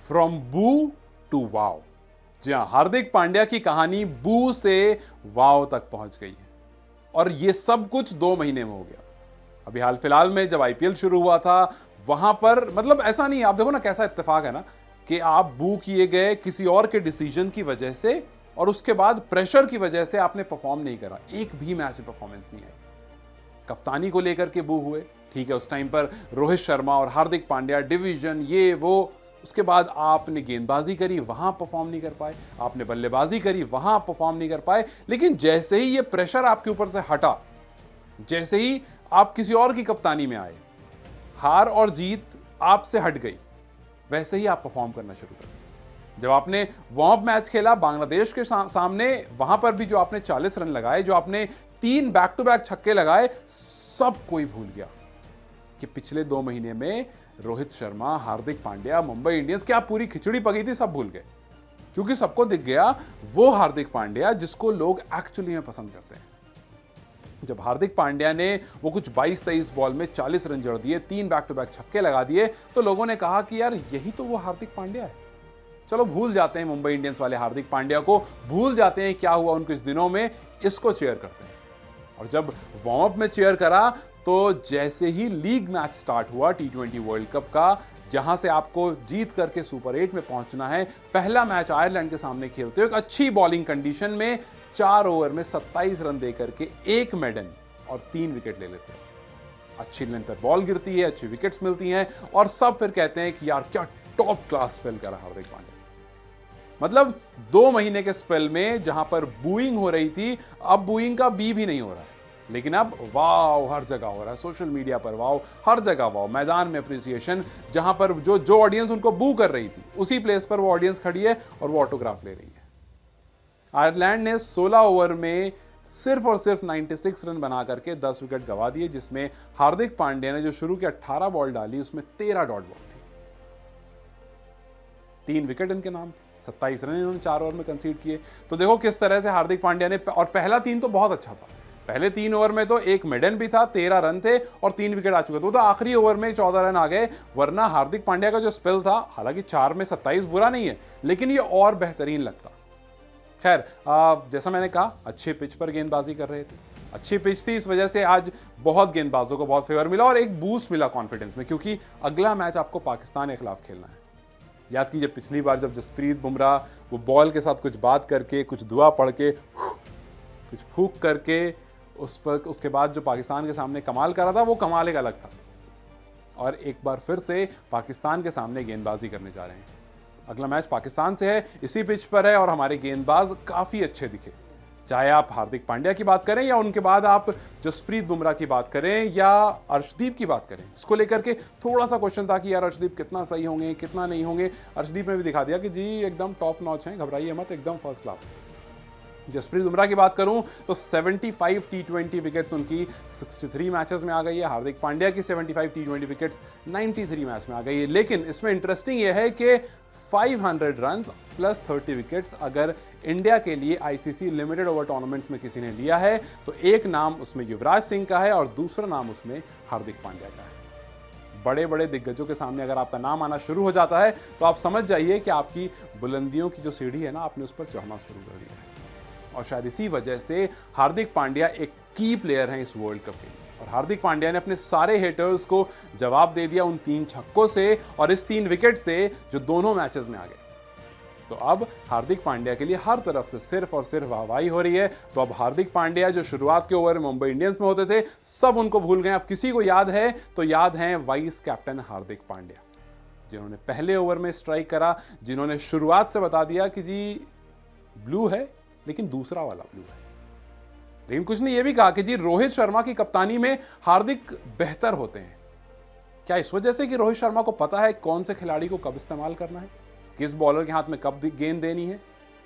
From बू two wow. जी हां, हार्दिक पांड्या की कहानी बू से वाव तक पहुंच गई है और यह सब कुछ 2 महीने में हो गया। अभी हाल फिलहाल में जब आईपीएल शुरू हुआ था वहां पर मतलब ऐसा नहीं, आप देखो ना कैसा इत्तेफाक है ना कि आप बू किए गए किसी और के डिसीजन की वजह से और उसके बाद प्रेशर की वजह से आपने परफॉर्म नहीं करा, एक भी मैच में परफॉर्मेंस नहीं आई। कप्तानी को लेकर के बू हुए, ठीक है, उस टाइम पर रोहित शर्मा और हार्दिक पांड्या डिवीजन ये वो, उसके बाद आपने गेंदबाजी करी वहां परफॉर्म नहीं कर पाए, आपने बल्लेबाजी करी वहां परफॉर्म नहीं कर पाए। लेकिन जैसे ही ये प्रेशर आपके ऊपर से हटा, जैसे ही आप किसी और की कप्तानी में आए, हार और जीत आपसे हट गई, वैसे ही आप परफॉर्म करना शुरू कर दिए। जब आपने वार्म अप मैच खेला बांग्लादेश के सामने, वहां पर भी जो आपने 40 रन लगाए, जो आपने 3 बैक टू बैक छक्के लगाए, सब कोई भूल गया कि पिछले 2 महीने में रोहित शर्मा, हार्दिक पांड्या, मुंबई इंडियंस, क्या पूरी खिचड़ी पकी थी, सब भूल गए। क्योंकि सबको दिख गया वो हार्दिक पांड्या जिसको लोग एक्चुअली में पसंद करते हैं। जब हार्दिक पांड्या ने वो कुछ 22-23 बॉल में 40 रन जड़ दिए, 3 बैक टू बैक छक्के लगा दिए, तो लोगों ने कहा कि यार यही तो वो हार्दिक पांड्या है। चलो भूल जाते हैं मुंबई इंडियंस वाले हार्दिक पांड्या को, भूल जाते हैं क्या हुआ उनको इस दिनों में, इसको चेयर करते हैं। और जब वार्म अप में चेयर करा तो जैसे ही लीग मैच स्टार्ट हुआ T20 वर्ल्ड कप का, जहां से आपको जीत करके सुपर 8 में पहुंचना है, पहला मैच आयरलैंड के सामने खेलते हो एक अच्छी बॉलिंग कंडीशन में, 4 ओवर में 27 रन देकर के 1 मेडन और 3 विकेट ले लेते हैं। अच्छी लेंथ पर बॉल गिरती है, अच्छी विकेट्स मिलती हैं और सब फिर कहते हैं कि यार क्या टॉप क्लास स्पेल करा हार्दिक पांड्या। मतलब 2 महीने के स्पेल में जहां पर बूइंग हो रही थी, अब बूइंग का बी भी नहीं हो रहा है, लेकिन अब वाव हर जगह हो रहा है, सोशल मीडिया पर वाव, हर जगह वाव, मैदान में अप्रिसिएशन, जहां पर जो ऑडियंस उनको बू कर रही थी उसी प्लेस पर वो ऑडियंस खड़ी है और वो ऑटोग्राफ ले रही है। आयरलैंड ने 16 ओवर में सिर्फ और सिर्फ 96 रन बना करके 10 विकेट गंवा दिए, जिसमें हार्दिक पांड्या ने जो शुरू की 18 बॉल डाली उसमें 13 डॉट बॉल थी, 3 विकेट इनके नाम थे, 27 रन इन्होंने 4 ओवर में कंसीड किए। तो देखो किस तरह से हार्दिक पांड्या ने, और पहला 3 तो बहुत अच्छा था, पहले 3 ओवर में तो 1 मेडन भी था, 13 रन थे और 3 विकेट आ चुके थे, तो आखिरी ओवर में 14 रन आ गए। वरना हार्दिक पांड्या का जो स्पेल था, हालांकि 4 में 27 बुरा नहीं है, लेकिन ये और बेहतरीन लगता। खैर, जैसा मैंने कहा, अच्छे पिच पर गेंदबाजी कर रहे थे, अच्छी पिच थी, इस वजह से आज बहुत गेंदबाजों को बहुत फेवर मिला और एक बूस्ट मिला कॉन्फिडेंस में, क्योंकि अगला मैच आपको पाकिस्तान के खिलाफ खेलना है। याद कीजिए पिछली बार जब जसप्रीत बुमराह वो बॉल के साथ कुछ बात करके, कुछ दुआ पढ़ के, कुछ फूंक करके उसके बाद जो पाकिस्तान के सामने कमाल करा था, वो कमाल एक अलग था। और एक बार फिर से पाकिस्तान के सामने गेंदबाजी करने जा रहे हैं। अगला मैच पाकिस्तान से है, इसी पिच पर है और हमारे गेंदबाज काफी अच्छे दिखे, चाहे आप हार्दिक पांड्या की बात करें या उनके बाद आप जसप्रीत बुमराह की बात करें या अर्शदीप की बात करें। इसको लेकर के थोड़ा सा क्वेश्चन था कि यार अर्शदीप कितना सही होंगे, कितना नहीं होंगे। अर्शदीप ने भी दिखा दिया कि जी एकदम टॉप नॉच हैं, घबराइए मत, एकदम फर्स्ट क्लास है। जसप्रीत बुमराह की बात करूं तो 75 T20 विकेट्स उनकी 63 मैचेस में आ गई है। हार्दिक पांड्या की 75 T20 विकेट्स 93 मैच में आ गई है। लेकिन इसमें इंटरेस्टिंग यह है कि 500 रन प्लस 30 विकेट्स अगर इंडिया के लिए आईसीसी लिमिटेड ओवर टूर्नामेंट्स में किसी ने लिया है तो एक नाम उसमें युवराज सिंह का है और दूसरा नाम उसमें हार्दिक पांड्या का है। बड़े बड़े दिग्गजों के सामने अगर आपका नाम आना शुरू हो जाता है तो आप समझ जाइए कि आपकी बुलंदियों की जो सीढ़ी है ना, आपने उस पर चढ़ना शुरू कर दिया है। और शायद इसी वजह से हार्दिक पांड्या एक की प्लेयर हैं इस वर्ल्ड कप के लिए। और हार्दिक पांड्या ने अपने सारे हेटर्स को जवाब दे दिया उन 3 छक्कों से और इस 3 विकेट से जो दोनों मैचेस में आ गए। तो अब हार्दिक पांड्या के लिए हर तरफ से सिर्फ और सिर्फ वाहवाही हो रही है। तो अब हार्दिक पांड्या जो शुरुआत के ओवर में मुंबई इंडियंस में होते थे, सब उनको भूल गए। अब किसी को याद है तो याद है वाइस कैप्टन हार्दिक पांड्या, जिन्होंने पहले ओवर में स्ट्राइक करा, जिन्होंने शुरुआत से बता दिया कि जी ब्लू है लेकिन दूसरा वाला ब्लू है। लेकिन कुछ ने यह भी कहा कि जी रोहित शर्मा की कप्तानी में हार्दिक बेहतर होते हैं। क्या इस वजह से कि रोहित शर्मा को पता है कौन से खिलाड़ी को कब इस्तेमाल करना है, किस बॉलर के हाथ में कब गेंद देनी है?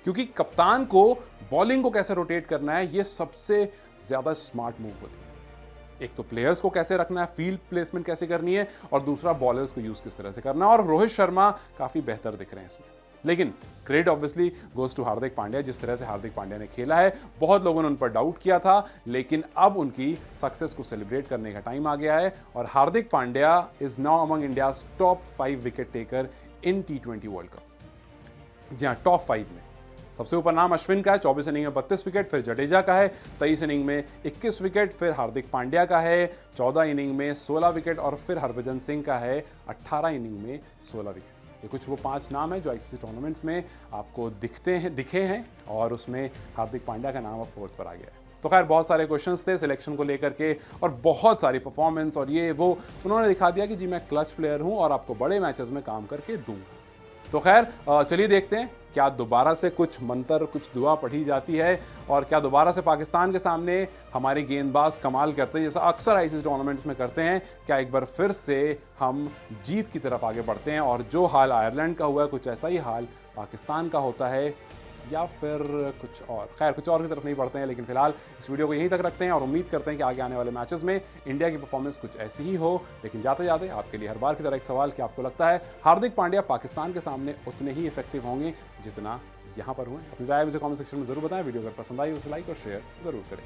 क्योंकि कप्तान को बॉलिंग को कैसे रोटेट करना है, यह सबसे ज्यादा स्मार्ट मूव होती है। एक तो प्लेयर्स को कैसे रखना है, फील्ड प्लेसमेंट कैसे करनी है, और दूसरा बॉलर्स को यूज किस तरह से करना है। और रोहित शर्मा काफी बेहतर दिख रहे हैं इसमें। लेकिन credit obviously goes to Hardik Pandya. जिस तरह से हार्दिक पांड्या ने खेला है, बहुत लोगों ने उन पर डाउट किया था, लेकिन अब उनकी सक्सेस को सेलिब्रेट करने का टाइम आ गया है। और Hardik Pandya is now among India's top 5 wicket taker in T20 world cup. जी हाँ, टॉप 5 में सबसे ऊपर नाम अश्विन का है, 24 इनिंग में 32 विकेट, फिर जडेजा का है 23 इनिंग में 21 विकेट, फिर हार्दिक पांड्या का है 14 इनिंग में 16 विकेट, और फिर हरभजन सिंह का है 18 इनिंग में 16 विकेट। ये कुछ वो 5 नाम हैं जो आईसीसी टूर्नामेंट्स में आपको दिखे हैं, और उसमें हार्दिक पांड्या का नाम अब 4th पर आ गया है। तो खैर बहुत सारे क्वेश्चंस थे सिलेक्शन को लेकर के, और बहुत सारी परफॉर्मेंस और ये वो, उन्होंने दिखा दिया कि जी मैं क्लच प्लेयर हूँ और आपको बड़े मैचेस में काम करके दूंगा। तो खैर चलिए देखते हैं क्या दोबारा से कुछ मंत्र, कुछ दुआ पढ़ी जाती है, और क्या दोबारा से पाकिस्तान के सामने हमारे गेंदबाज कमाल करते हैं जैसा अक्सर आईसीसी टूर्नामेंट्स में करते हैं। क्या एक बार फिर से हम जीत की तरफ आगे बढ़ते हैं, और जो हाल आयरलैंड का हुआ है कुछ ऐसा ही हाल पाकिस्तान का होता है, या फिर कुछ और। खैर कुछ और की तरफ नहीं बढ़ते हैं, लेकिन फिलहाल इस वीडियो को यहीं तक रखते हैं और उम्मीद करते हैं कि आगे आने वाले मैचेस में इंडिया की परफॉर्मेंस कुछ ऐसी ही हो। लेकिन जाते जाते आपके लिए हर बार की तरह एक सवाल, कि आपको लगता है हार्दिक पांड्या पाकिस्तान के सामने उतने ही इफेक्टिव होंगे जितना यहाँ पर हुए? अपनी राय मुझे कमेंट सेक्शन में जरूर बताएं। वीडियो अगर पसंद आई उसे लाइक और शेयर जरूर करें।